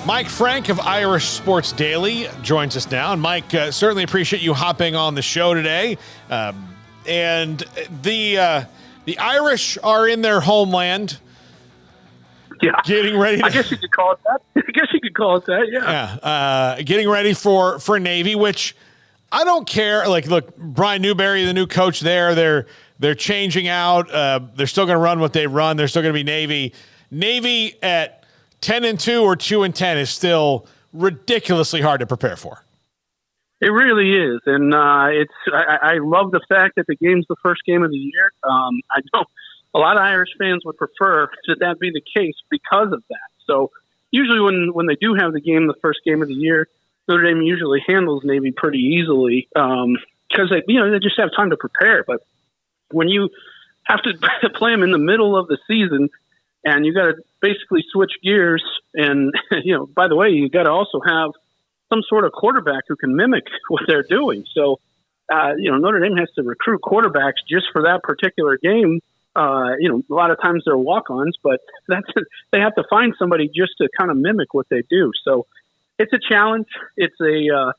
Mike Frank of Irish Sports Daily joins us now. And Mike, certainly appreciate you hopping on the show today. And the Irish are in their homeland. Yeah. Getting ready. I guess you could call it that. Yeah. Getting ready for Navy, which I don't care. Like, look, Brian Newberry, the new coach there, they're changing out. They're still going to run what they run. They're still going to be Navy. Navy at 10-2 or 2-10 is still ridiculously hard to prepare for. It really is, and I love the fact that the game's the first game of the year. I know a lot of Irish fans would prefer that be the case because of that. So usually when they do have the game the first game of the year, Notre Dame usually handles Navy pretty easily because they just have time to prepare. But when you have to play them in the middle of the season, and you got to basically switch gears. And, by the way, you got to also have some sort of quarterback who can mimic what they're doing. So, Notre Dame has to recruit quarterbacks just for that particular game. A lot of times they're walk-ons, but they have to find somebody just to kind of mimic what they do. So it's a challenge. It's a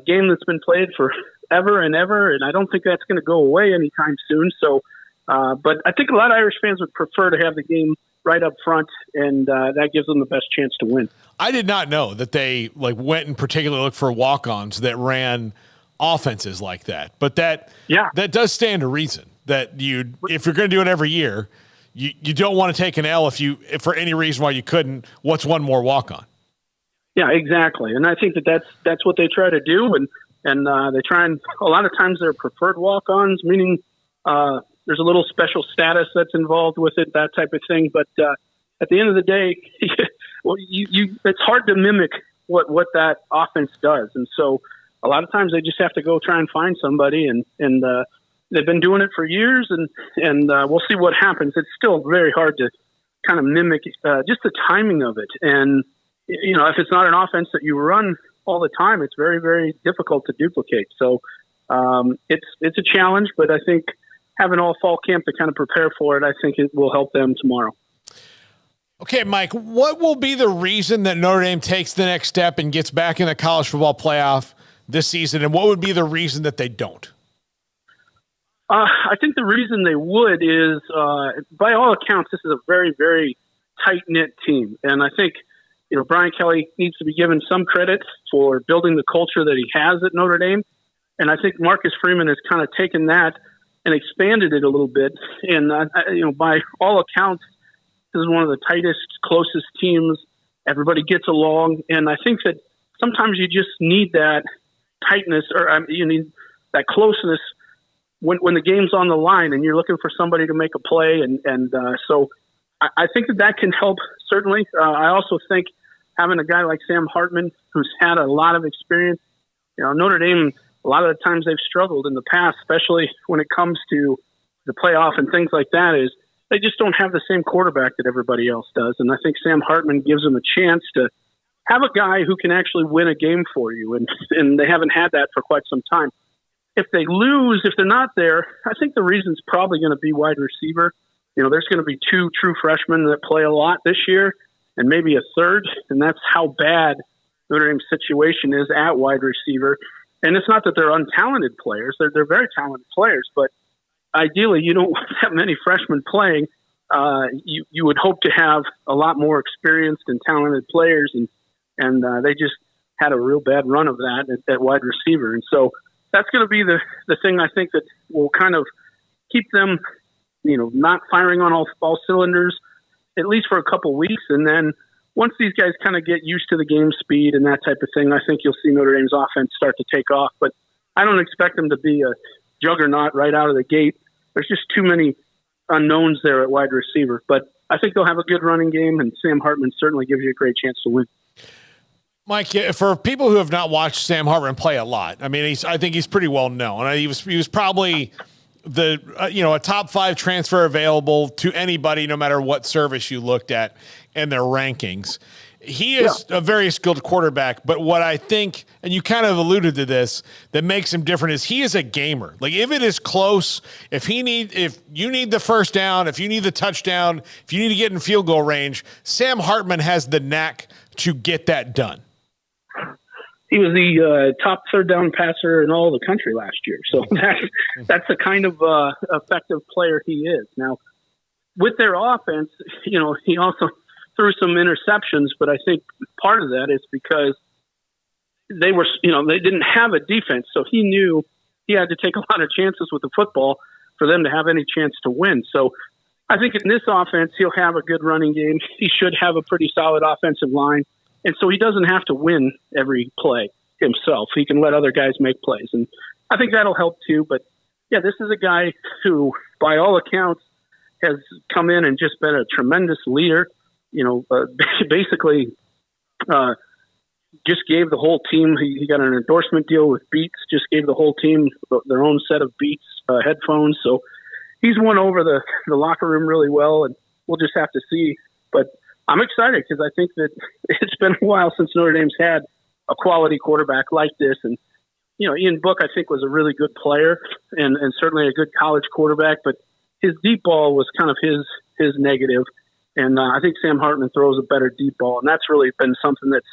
game that's been played for ever and ever, and I don't think that's going to go away anytime soon. So, but I think a lot of Irish fans would prefer to have the game right up front, and that gives them the best chance to win. I did not know that they went and particularly looked for walk-ons that ran offenses like that. But that does stand to reason that if you're going to do it every year, you don't want to take an L if for any reason why you couldn't. What's one more walk-on? Yeah, exactly. And I think that's what they try to do, and they try and a lot of times they're preferred walk-ons, meaning there's a little special status that's involved with it, that type of thing. But at the end of the day, it's hard to mimic what that offense does. And so a lot of times they just have to go try and find somebody. And they've been doing it for years, and we'll see what happens. It's still very hard to kind of mimic just the timing of it. And, if it's not an offense that you run all the time, it's very, very difficult to duplicate. So it's a challenge, but I think having all fall camp to kind of prepare for it, I think it will help them tomorrow. Okay, Mike, what will be the reason that Notre Dame takes the next step and gets back in the college football playoff this season, and what would be the reason that they don't? I think the reason they would is, by all accounts, this is a very, very tight-knit team. And I think, Brian Kelly needs to be given some credit for building the culture that he has at Notre Dame. And I think Marcus Freeman has kind of taken that and expanded it a little bit. And, by all accounts, this is one of the tightest, closest teams. Everybody gets along. And I think that sometimes you just need that tightness, or you need that closeness when the game's on the line and you're looking for somebody to make a play. So I think that can help, certainly. I also think having a guy like Sam Hartman, who's had a lot of experience, Notre Dame, a lot of the times they've struggled in the past, especially when it comes to the playoff and things like that, is they just don't have the same quarterback that everybody else does. And I think Sam Hartman gives them a chance to have a guy who can actually win a game for you. And they haven't had that for quite some time. If they lose, if they're not there, I think the reason's probably going to be wide receiver. There's going to be 2 true freshmen that play a lot this year and maybe a third. And that's how bad Notre Dame's situation is at wide receiver. And it's not that they're untalented players. They're very talented players, but ideally you don't want that many freshmen playing. You would hope to have a lot more experienced and talented players, and they just had a real bad run of that at wide receiver. And so that's going to be the thing I think that will kind of keep them, not firing on all cylinders, at least for a couple weeks. And then once these guys kind of get used to the game speed and that type of thing, I think you'll see Notre Dame's offense start to take off. But I don't expect them to be a juggernaut right out of the gate. There's just too many unknowns there at wide receiver. But I think they'll have a good running game, and Sam Hartman certainly gives you a great chance to win. Mike, for people who have not watched Sam Hartman play a lot, I mean, I think he's pretty well known. He was probably a top 5 transfer available to anybody, no matter what service you looked at and their rankings. He is a very skilled quarterback, but what I think, and you kind of alluded to this, that makes him different is he is a gamer. Like, if it is close, if you need the first down, if you need the touchdown, if you need to get in field goal range, Sam Hartman has the knack to get that done? He was the top third down passer in all the country last year. So that's the kind of effective player he is. Now, with their offense, he also threw some interceptions, but I think part of that is because they didn't have a defense. So he knew he had to take a lot of chances with the football for them to have any chance to win. So I think in this offense, he'll have a good running game. He should have a pretty solid offensive line. And so he doesn't have to win every play himself. He can let other guys make plays. And I think that'll help too. But yeah, this is a guy who, by all accounts, has come in and just been a tremendous leader. Basically, just gave the whole team, he got an endorsement deal with Beats, just gave the whole team their own set of Beats headphones. So he's won over the locker room really well, and we'll just have to see. But I'm excited because I think that it's been a while since Notre Dame's had a quality quarterback like this. And, Ian Book, I think, was a really good player and certainly a good college quarterback, but his deep ball was kind of his negative. And I think Sam Hartman throws a better deep ball, and that's really been something that's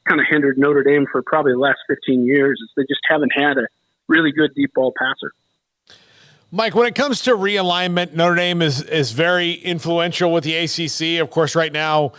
kind of hindered Notre Dame for probably the last 15 years. Is they just haven't had a really good deep ball passer. Mike, when it comes to realignment, Notre Dame is very influential with the ACC. Of course, right now,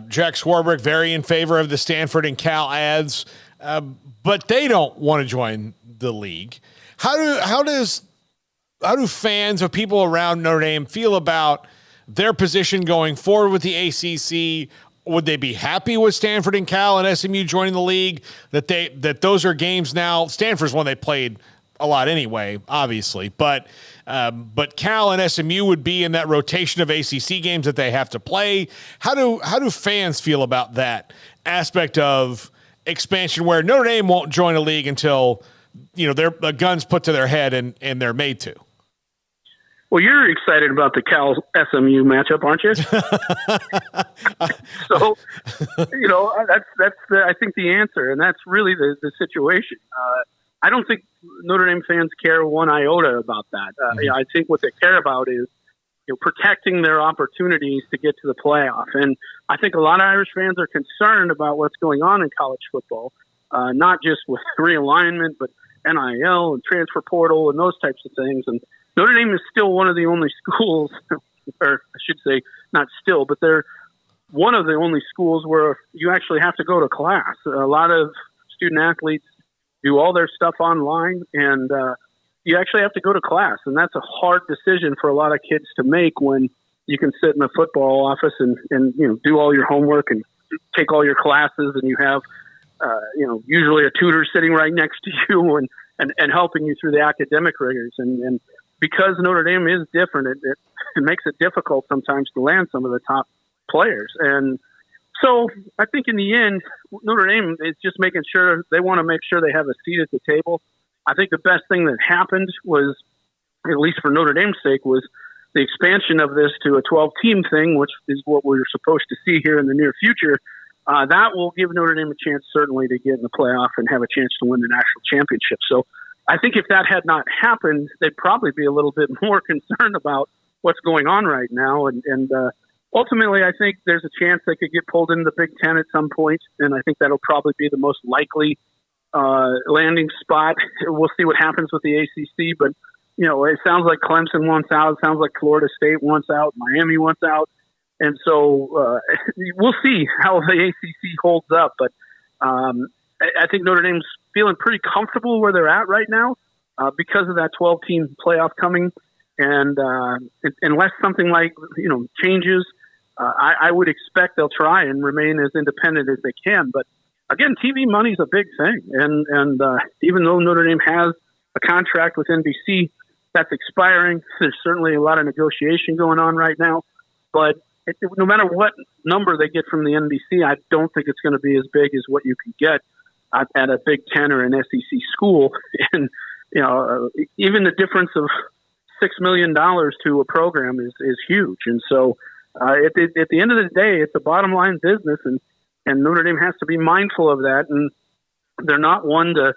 Jack Swarbrick very in favor of the Stanford and Cal ads, but they don't want to join the league. How do fans or people around Notre Dame feel about their position going forward with the ACC? Would they be happy with Stanford and Cal and SMU joining the league? That those are games now. Stanford's one they played a lot anyway, obviously, but Cal and SMU would be in that rotation of ACC games that they have to play. How do fans feel about that aspect of expansion, where Notre Dame won't join a league until their guns put to their head and they're made to? Well, you're excited about the Cal SMU matchup, aren't you? So, that's I think the answer, and that's really the situation. I don't think Notre Dame fans care one iota about that. I think what they care about is protecting their opportunities to get to the playoff. And I think a lot of Irish fans are concerned about what's going on in college football, not just with realignment, but NIL and transfer portal and those types of things. And Notre Dame is still one of the only schools, or I should say not still, but they're one of the only schools where you actually have to go to class. A lot of student athletes do all their stuff online, and you actually have to go to class. And that's a hard decision for a lot of kids to make when you can sit in a football office and do all your homework and take all your classes, and you have usually a tutor sitting right next to you and helping you through the academic rigors. And because Notre Dame is different, it makes it difficult sometimes to land some of the top players. And so I think in the end, Notre Dame is just making sure they want to make sure they have a seat at the table. I think the best thing that happened was, at least for Notre Dame's sake, was the expansion of this to a 12-team thing, which is what we're supposed to see here in the near future. That will give Notre Dame a chance, certainly, to get in the playoff and have a chance to win the national championship. So I think if that had not happened, they'd probably be a little bit more concerned about what's going on right now. And ultimately, I think there's a chance they could get pulled into the Big Ten at some point, and I think that'll probably be the most likely landing spot. We'll see what happens with the ACC, but it sounds like Clemson wants out. It sounds like Florida State wants out. Miami wants out. And so we'll see how the ACC holds up. But I think Notre Dame's feeling pretty comfortable where they're at right now because of that 12-team playoff coming. And unless something like changes, I would expect they'll try and remain as independent as they can. But again, TV money's a big thing, and even though Notre Dame has a contract with NBC that's expiring, there's certainly a lot of negotiation going on right now. But no matter what number they get from the NBC, I don't think it's going to be as big as what you can get at a Big Ten or an SEC school. And even the difference of $6 million to a program is huge. And so at the end of the day, it's a bottom line business, and Notre Dame has to be mindful of that. And they're not one to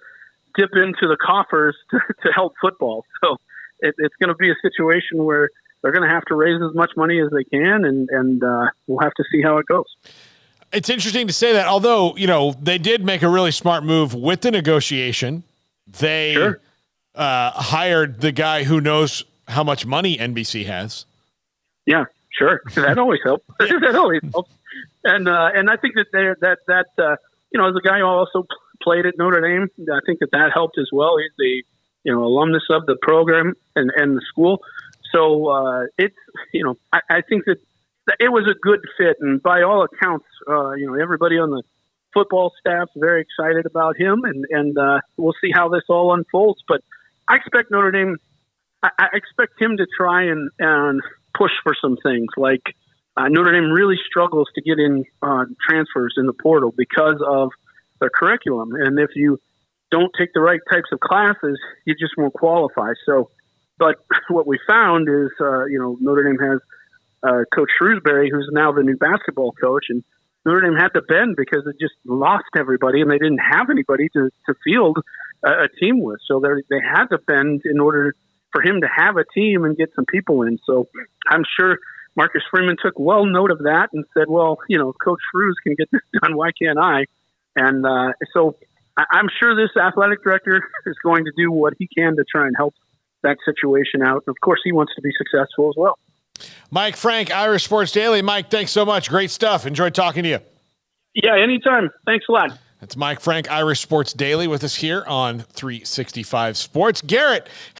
dip into the coffers to help football. So it's going to be a situation where they're going to have to raise as much money as they can, and we'll have to see how it goes. It's interesting to say that, although, they did make a really smart move with the negotiation. They Sure. Hired the guy who knows how much money NBC has. Yeah, sure. That always helps. That always helps. And I think that as a guy who also played at Notre Dame, I think that helped as well. He's a alumnus of the program and the school. So it's I think that it was a good fit, and by all accounts, everybody on the football staff's very excited about him, and we'll see how this all unfolds. But I expect Notre Dame. I expect him to try and push for some things. Like Notre Dame really struggles to get in transfers in the portal because of their curriculum, and if you don't take the right types of classes, you just won't qualify. So, but what we found is, Notre Dame has Coach Shrewsbury, who's now the new basketball coach, and Notre Dame had to bend because it just lost everybody, and they didn't have anybody to field a team with. So they had to bend in order for him to have a team and get some people in. So I'm sure Marcus Freeman took well note of that and said, well, Coach Shrews can get this done. Why can't I? And so I'm sure this athletic director is going to do what he can to try and help that situation out. And of course, he wants to be successful as well. Mike Frank, Irish Sports Daily. Mike, thanks so much. Great stuff. Enjoyed talking to you. Yeah, anytime. Thanks a lot. That's Mike Frank, Irish Sports Daily, with us here on 365 Sports. Garrett.